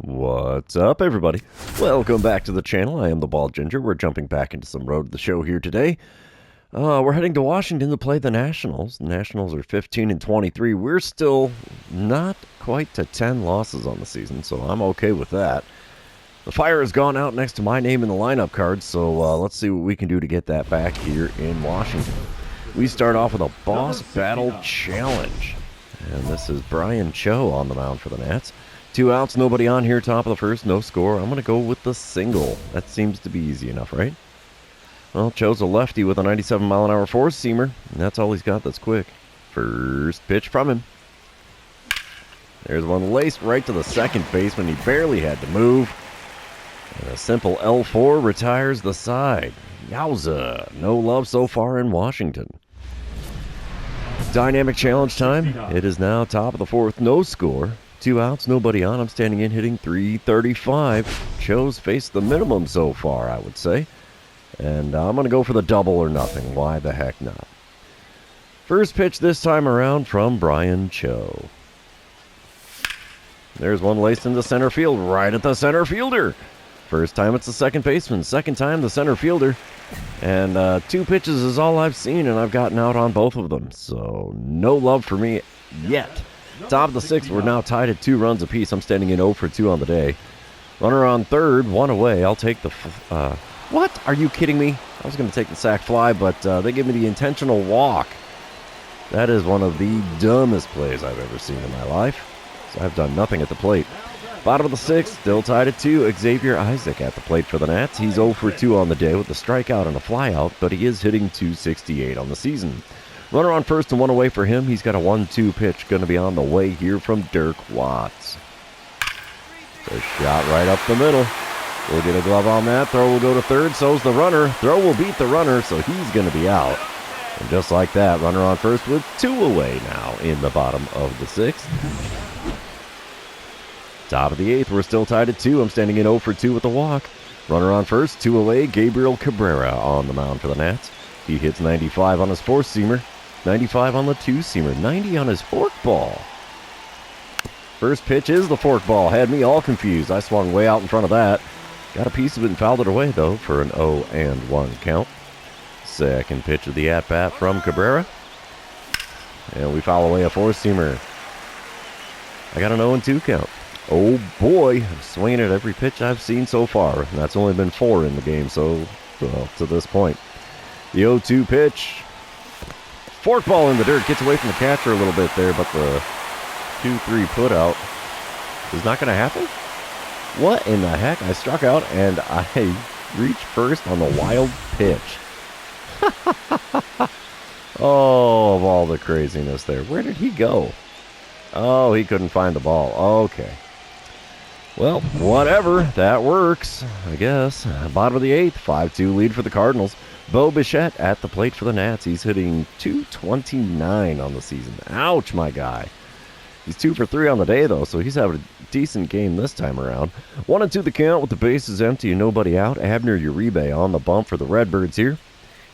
What's up, everybody? Welcome back to the channel. I am the Bald Ginger. We're jumping back into some Road to the Show here today. We're heading to Washington to play the Nationals. The Nationals are 15-23. We're still not quite to 10 losses on the season, so I'm okay with that. The fire has gone out next to my name in the lineup card, so let's see what we can do to get that back here in Washington. We start off with a Boss Battle Challenge, and this is Brian Cho on the mound for the Nats. 2 outs, nobody on here, top of the first, no score. I'm going to go with the single. That seems to be easy enough, right? Well, Cho's a lefty with a 97-mile-an-hour four-seamer, and that's all he's got that's quick. First pitch from him. There's one laced right to the second baseman. He barely had to move. And a simple L4 retires the side. Yowza. No love so far in Washington. Dynamic challenge time. It is now top of the fourth, no score. 2 outs, nobody on. I'm standing in, hitting .335. Cho's faced the minimum so far, I would say. And I'm going to go for the double or nothing. Why the heck not? First pitch this time around from Brian Cho. There's one laced into center field, right at the center fielder. First time it's the second baseman. Second time the center fielder. And 2 pitches is all I've seen, and I've gotten out on both of them. So no love for me yet. Top of the 6th, we're now tied at 2 runs apiece. I'm standing in 0 for 2 on the day. Runner on third, 1 away. I'll take the... what? Are you kidding me? I was going to take the sac fly, but they give me the intentional walk. That is one of the dumbest plays I've ever seen in my life. So I've done nothing at the plate. Bottom of the 6th, still tied at 2. Xavier Isaac at the plate for the Nats. He's 0 for 2 on the day with a strikeout and a flyout, but he is hitting .268 on the season. Runner on first and 1 away for him. He's got a 1-2 pitch going to be on the way here from Dirk Watts. A shot right up the middle. We'll get a glove on that. Throw will go to third. So's the runner. Throw will beat the runner, so he's going to be out. And just like that, runner on first with 2 away now in the bottom of the 6th. Top of the 8th, we're still tied at 2. I'm standing in 0 for 2 with a walk. Runner on first, 2 away. Gabriel Cabrera on the mound for the Nats. He hits 95 on his four-seamer. 95 on the two-seamer, 90 on his forkball. First pitch is the forkball. Had me all confused. I swung way out in front of that. Got a piece of it and fouled it away, though, for an 0-1 count. Second pitch of the at-bat from Cabrera. And we foul away a four-seamer. I got an 0-2 count. Oh, boy. I'm swinging at every pitch I've seen so far. And that's only been 4 in the game, so well, to this point. The 0-2 pitch. Forkball in the dirt, gets away from the catcher a little bit there, but the 2-3 put out is not going to happen. What in the heck? I struck out and I reached first on the wild pitch. Oh, of all the craziness there. Where did he go? Oh, he couldn't find the ball. Okay. Well, whatever. That works, I guess. Bottom of the 8th, 5-2 lead for the Cardinals. Bo Bichette at the plate for the Nats. He's hitting .229 on the season. Ouch, my guy. He's 2 for 3 on the day, though, so he's having a decent game this time around. 1-2 the count with the bases empty and nobody out. Abner Uribe on the bump for the Redbirds here.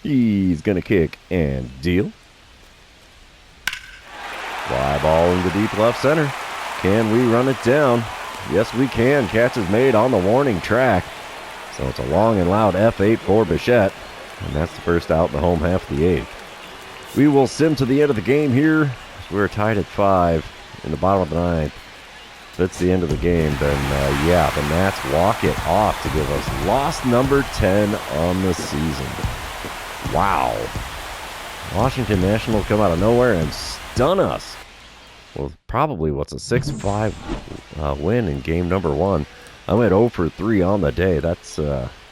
He's going to kick and deal. Fly ball into deep left center. Can we run it down? Yes, we can. Catch is made on the warning track. So it's a long and loud F8 for Bichette. And that's the first out in the home half of the 8th. We will sim to the end of the game here. We're tied at 5 in the bottom of the 9th. If it's the end of the game, then yeah, the Nats walk it off to give us loss number 10 on the season. Wow. Washington Nationals come out of nowhere and stun us. Well, probably what's a 6-5 win in game number 1. I'm at 0 for 3 on the day. That's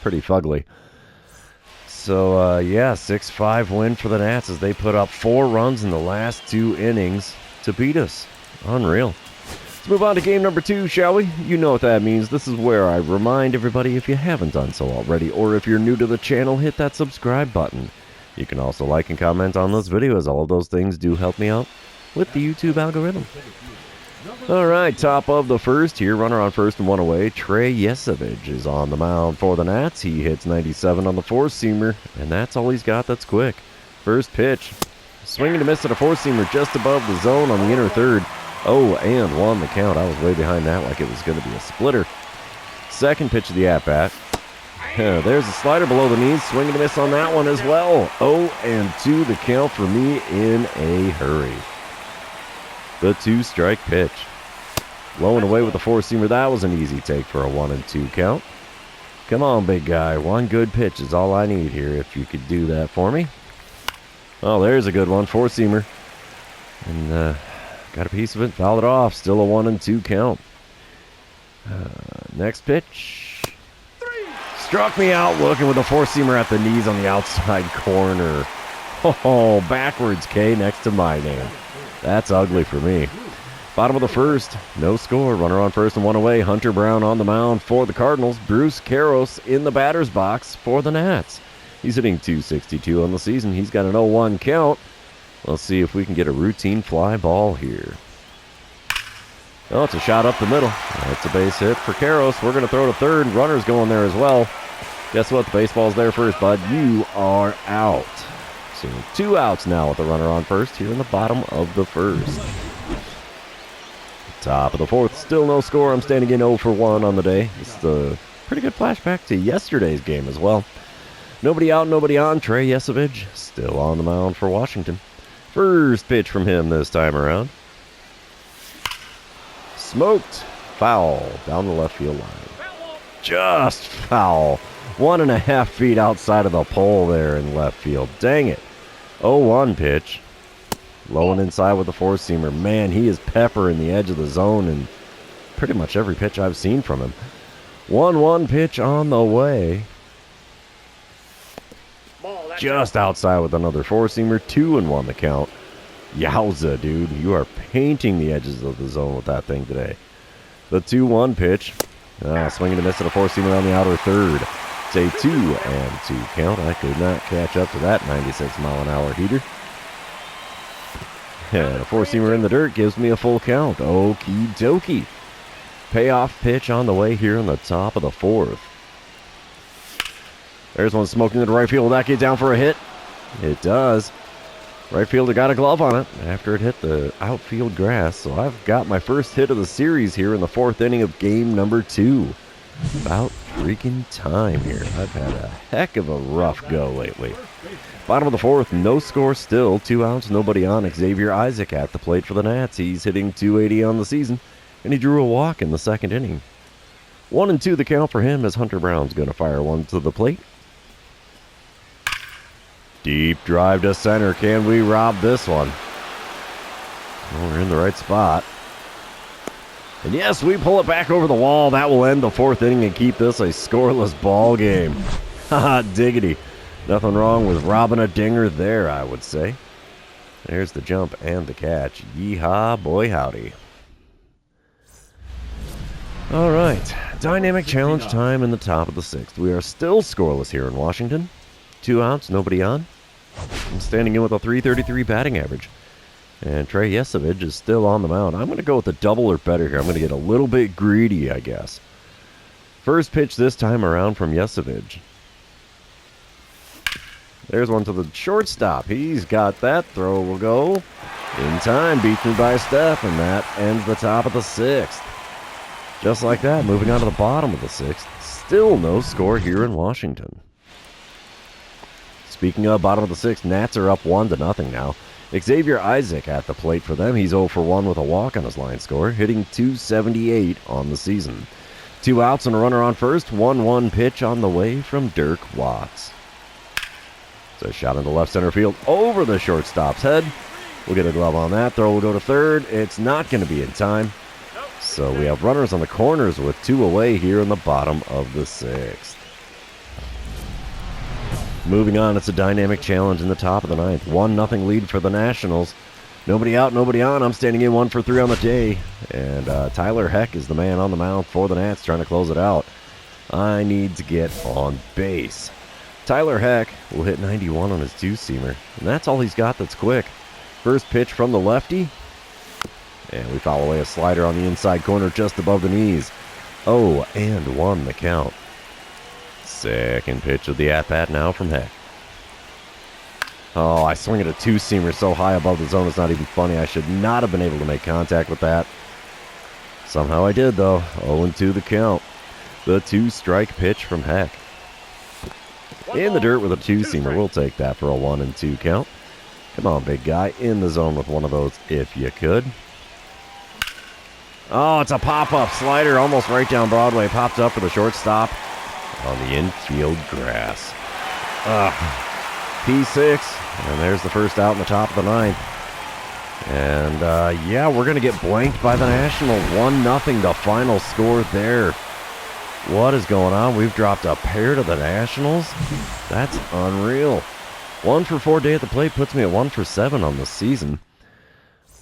pretty fugly. So, yeah, 6-5 win for the Nats as they put up 4 runs in the last 2 innings to beat us. Unreal. Let's move on to game number 2, shall we? You know what that means. This is where I remind everybody, if you haven't done so already, or if you're new to the channel, hit that subscribe button. You can also like and comment on this video, as all of those things do help me out with the YouTube algorithm. All right, top of the first here, runner on first and 1 away. Trey Yesevich is on the mound for the Nats. He hits 97 on the four-seamer, and that's all he's got that's quick. First pitch, swinging to miss at a four-seamer just above the zone on the inner third. 0-1 the count. I was way behind that like it was going to be a splitter. Second pitch of the at-bat. There's a slider below the knees. Swing and a miss on that one as well. 0-2 the count for me in a hurry. The 2-strike pitch. Low and away with the 4-seamer. That was an easy take for a 1-2 count. Come on, big guy. One good pitch is all I need here if you could do that for me. Oh, there's a good one. 4-seamer. And got a piece of it. Fouled it off. Still a 1-2 count. Next pitch. Struck me out looking with a 4-seamer at the knees on the outside corner. Oh, backwards K next to my name. That's ugly for me. Bottom of the first, no score. Runner on first and one away. Hunter Brown on the mound for the Cardinals. Bruce Karros in the batter's box for the Nats. He's hitting .262 on the season. He's got an 0-1 count. Let's see if we can get a routine fly ball here. Oh, it's a shot up the middle. That's a base hit for Karros. We're going to throw to third. Runner's going there as well. Guess what? The baseball's there first, bud. You are out. So 2 outs now with the runner on first here in the bottom of the first. Top of the fourth. Still no score. I'm standing in 0-1 on the day. It's a pretty good flashback to yesterday's game as well. Nobody out, nobody on. Trey Yesavage still on the mound for Washington. First pitch from him this time around. Smoked. Foul down the left field line. Just foul. 1.5 feet outside of the pole there in left field. Dang it. 0-1 pitch. Low and inside with the 4-seamer. Man, he is peppering the edge of the zone in pretty much every pitch I've seen from him. 1-1 pitch on the way. Just outside with another 4-seamer. 2-1 the count. Yowza, dude. You are painting the edges of the zone with that thing today. The 2-1 pitch. Swinging a miss at a 4-seamer on the outer third. It's a 2-2 count. I could not catch up to that 96-mile-an-hour heater. And a 4-seamer in the dirt gives me a full count. Okie dokie. Payoff pitch on the way here in the top of the fourth. There's one smoking into right field. Will that get down for a hit? It does. Right fielder got a glove on it after it hit the outfield grass. So I've got my first hit of the series here in the 4th inning of game number 2. About freaking time here. I've had a heck of a rough go lately. Bottom of the 4th, no score still. 2 outs, nobody on. Xavier Isaac at the plate for the Nats. He's hitting .280 on the season, and he drew a walk in the 2nd inning. 1-2 the count for him as Hunter Brown's going to fire one to the plate. Deep drive to center. Can we rob this one? Well, we're in the right spot. And yes, we pull it back over the wall. That will end the 4th inning and keep this a scoreless ball game. Haha, diggity. Nothing wrong with robbing a dinger there, I would say. There's the jump and the catch. Yeehaw, boy howdy. All right, dynamic challenge time in the top of the 6th. We are still scoreless here in Washington. 2 outs, nobody on. I'm standing in with a .333 batting average. And Trey Yesavage is still on the mound. I'm going to go with a double or better here. I'm going to get a little bit greedy, I guess. First pitch this time around from Yesavage. There's one to the shortstop. He's got that. Throw will go in time. Beats me by a step, and that ends the top of the 6th. Just like that, moving on to the bottom of the 6th. Still no score here in Washington. Speaking of bottom of the 6th, Nats are up 1-0 now. Xavier Isaac at the plate for them. He's 0-for-1 with a walk on his line score, hitting .278 on the season. 2 outs and a runner on first. 1-1 pitch on the way from Dirk Watts. It's a shot into left center field over the shortstop's head. We'll get a glove on that. Throw will go to third. It's not going to be in time. So we have runners on the corners with 2 away here in the bottom of the 6th. Moving on, it's a dynamic challenge in the top of the 9th. 1-0 lead for the Nationals. Nobody out, nobody on. I'm standing in 1 for 3 on the day. And Tyler Heck is the man on the mound for the Nats trying to close it out. I need to get on base. Tyler Heck will hit 91 on his 2-seamer. And that's all he's got that's quick. First pitch from the lefty. And we foul away a slider on the inside corner just above the knees. 0-1 the count. Second pitch of the at-bat now from Heck. Oh, I swing at a two-seamer so high above the zone, it's not even funny. I should not have been able to make contact with that. Somehow I did, though. 0-2 the count. The two-strike pitch from Heck. In the dirt with a two-seamer. We'll take that for a 1-2 count. Come on, big guy. In the zone with one of those if you could. Oh, it's a pop-up slider almost right down Broadway. Popped up for the shortstop on the infield grass. P6. And there's the first out in the top of the ninth. And, yeah, we're going to get blanked by the National. 1-0 the final score there. What is going on? We've dropped a pair to the Nationals? That's unreal. 1 for 4 day at the plate puts me at 1 for 7 on the season.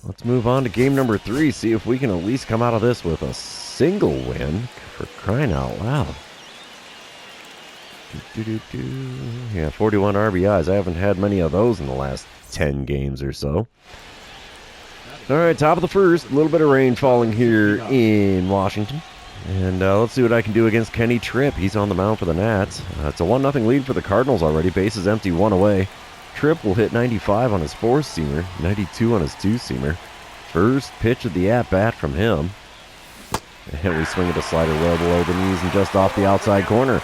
Let's move on to game number 3. See if we can at least come out of this with a single win. For crying out loud. Yeah, 41 RBIs. I haven't had many of those in the last 10 games or so. All right, top of the first. A little bit of rain falling here in Washington. And let's see what I can do against Kenny Tripp. He's on the mound for the Nats. It's a 1-0 lead for the Cardinals already. Bases empty, 1 away. Tripp will hit 95 on his four-seamer, 92 on his two-seamer. First pitch of the at-bat from him. And we swing at a slider well below the knees and just off the outside corner.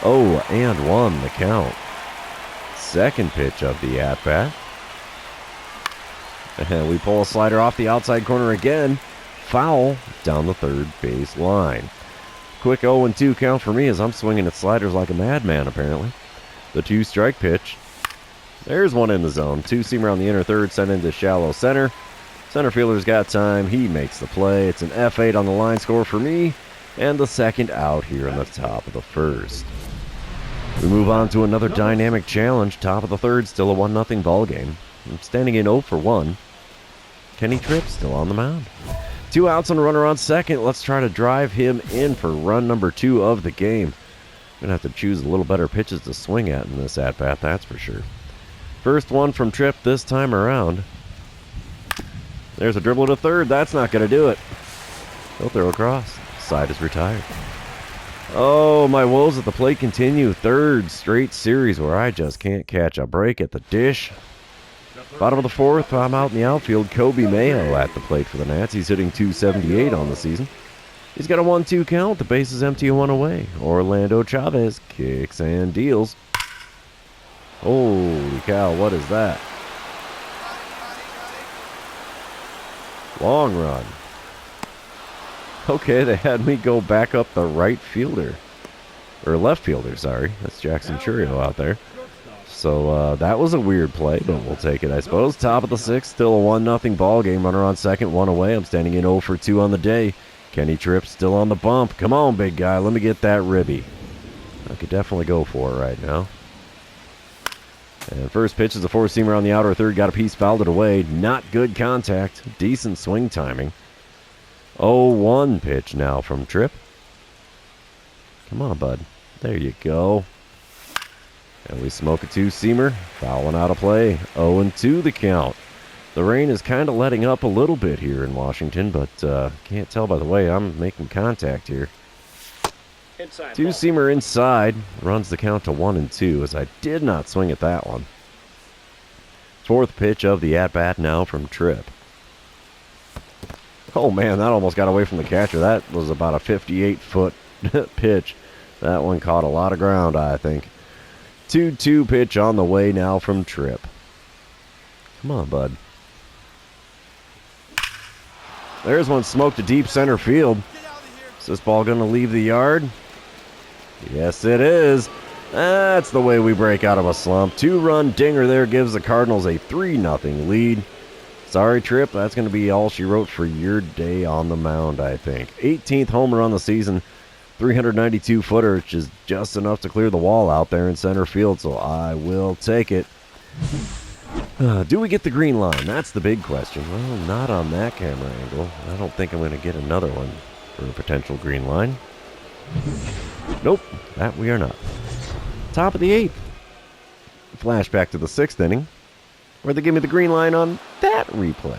0-1 the count. Second pitch of the at-bat. And we pull a slider off the outside corner again. Foul down the third base line. Quick 0-2 count for me as I'm swinging at sliders like a madman, apparently. The two-strike pitch. There's one in the zone. Two-seamer on the inner third, sent into shallow center. Center fielder's got time. He makes the play. It's an F8 on the line score for me. And the second out here in the top of the first. We move on to another dynamic challenge. Top of the third, still a 1-0 ball game. I'm standing in 0 for 1. Kenny Tripp still on the mound. 2 outs and a runner on second. Let's try to drive him in for run number 2 of the game. I'm going to have to choose a little better pitches to swing at in this at-bat, that's for sure. First one from Tripp this time around. There's a dribble to third. That's not going to do it. He'll throw across. Side is retired. Oh, my woes at the plate continue. Third straight series where I just can't catch a break at the dish. Bottom of the fourth, I'm out in the outfield. Kobe Mayo at the plate for the Nats. He's hitting .278 on the season. He's got a 1-2 count. The base is empty and 1 away. Orlando Chavez kicks and deals. Holy cow, what is that? Long run. Okay, they had me go back up the right fielder. Or left fielder, sorry. That's Jackson Churio out there. So that was a weird play, but we'll take it, I suppose. Top of the sixth, still a 1-0 ball game. Runner on second, 1 away. I'm standing in 0 for 2 on the day. Kenny Tripp still on the bump. Come on, big guy. Let me get that ribby. I could definitely go for it right now. And first pitch is a four-seamer on the outer third. Got a piece, fouled it away. Not good contact. Decent swing timing. 0-1 pitch now from Tripp. Come on, bud. There you go. And we smoke a two-seamer. Fouling out of play. 0-2 the count. The rain is kind of letting up a little bit here in Washington, but can't tell by the way I'm making contact here. Two-seamer inside. Runs the count to 1-2 as I did not swing at that one. Fourth pitch of the at-bat now from Tripp. Oh, man, that almost got away from the catcher. That was about a 58-foot pitch. That one caught a lot of ground, I think. 2-2 pitch on the way now from Tripp. Come on, bud. There's one smoked to deep center field. Is this ball going to leave the yard? Yes, it is. That's the way we break out of a slump. Two-run dinger there gives the Cardinals a 3-0 lead. Sorry, Tripp. That's going to be all she wrote for your day on the mound, I think. 18th homer on the season. 392-footer, which is just enough to clear the wall out there in center field, so I will take it. Do we get the green line? That's the big question. Well, not on that camera angle. I don't think I'm going to get another one for a potential green line. Nope, that we are not. Top of the eighth. Flashback to the sixth inning, where they give me the green line on that replay.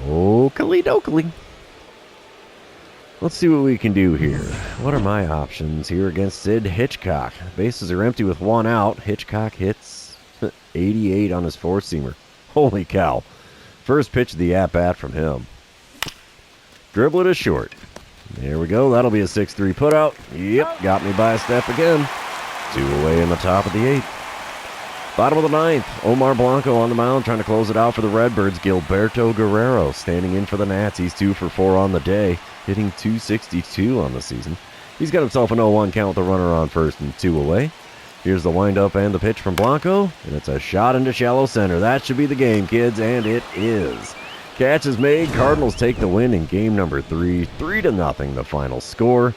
Oakley-dokley. Let's see what we can do here. What are my options here against Sid Hitchcock? Bases are empty with one out. Hitchcock hits 88 on his four-seamer. Holy cow. First pitch of the at-bat from him. Dribble it a short. There we go. That'll be a 6-3 putout. Yep, got me by a step again. 2 away in the top of the 8th. Bottom of the 9th, Omar Blanco on the mound trying to close it out for the Redbirds. Gilberto Guerrero standing in for the Nats. He's 2 for 4 on the day, hitting .262 on the season. He's got himself an 0-1 count with a runner on first and 2 away. Here's the windup and the pitch from Blanco, and it's a shot into shallow center. That should be the game, kids, and it is. Catch is made. Cardinals take the win in game number 3. 3-0 the final score.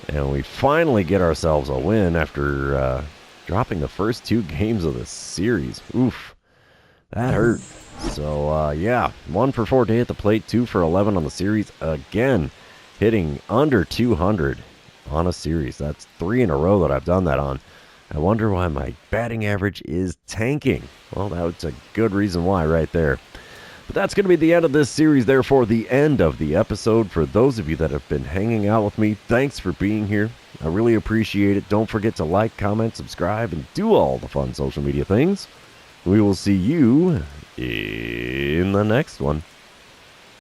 And we finally get ourselves a win after dropping the first 2 games of the series. Oof. That hurt. So, yeah. 1 for 4 day at the plate. 2 for 11 on the series. Again, hitting under 200 on a series. That's 3 in a row that I've done that on. I wonder why my batting average is tanking. Well, that's a good reason why right there. But that's going to be the end of this series, therefore the end of the episode. For those of you that have been hanging out with me, thanks for being here. I really appreciate it. Don't forget to like, comment, subscribe, and do all the fun social media things. We will see you in the next one.